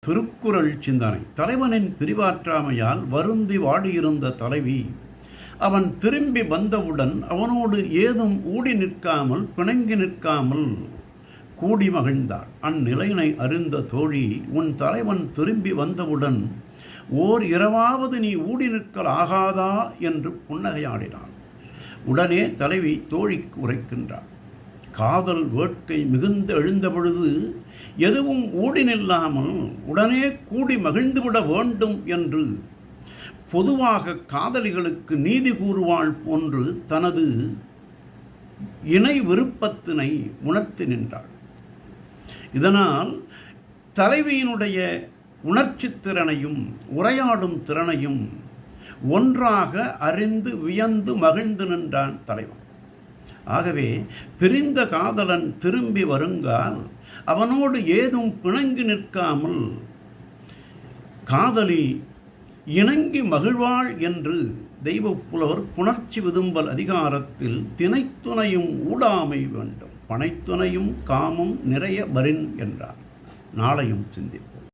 திருக்குறள் சிந்தனை. தலைவனின் பிரிவாற்றாமையால் வருந்தி வாடியிருந்த தலைவி அவன் திரும்பி வந்தவுடன் அவனோடு ஏதும் ஊடி நிற்காமல் பிணங்கி நிற்காமல் கூடி மகிழ்ந்தாள். அந்நிலையினை அறிந்த தோழி, உன் தலைவன் திரும்பி வந்தவுடன் ஓர் இரவாவது நீ ஊடி நிற்கல் ஆகாதா என்று புன்னகையாடினாள். உடனே தலைவி தோழிக்கு உரைக்கின்றாள். காதல் வேட்கை மிகுந்து எழுந்த பொழுது எதுவும் ஊடி நில்லாமல் உடனே கூடி மகிழ்ந்துவிட வேண்டும் என்று பொதுவாக காதலிகளுக்கு நீதி கூறுவாள் போன்று தனது இணை விருப்பத்தினை உணர்த்தி நின்றாள். இதனால் தலைவியினுடைய உணர்ச்சி திறனையும் உரையாடும் திறனையும் ஒன்றாக அறிந்து வியந்து மகிழ்ந்து நின்றான் தலைவன். ஆகவே பிரிந்த காதலன் திரும்பி வருங்கால் அவனோடு ஏதும் பிணங்கி நிற்காமல் காதலி இணங்கி மகிழ்வாள் என்று தெய்வப்புலவர் புணர்ச்சி விதும்பல் அதிகாரத்தில் திணைத்துணையும் ஊடாமை வேண்டும், பனைத்துணையும் காமும் நிறைய வரின் என்றார். நாளையும் சிந்திப்போம்.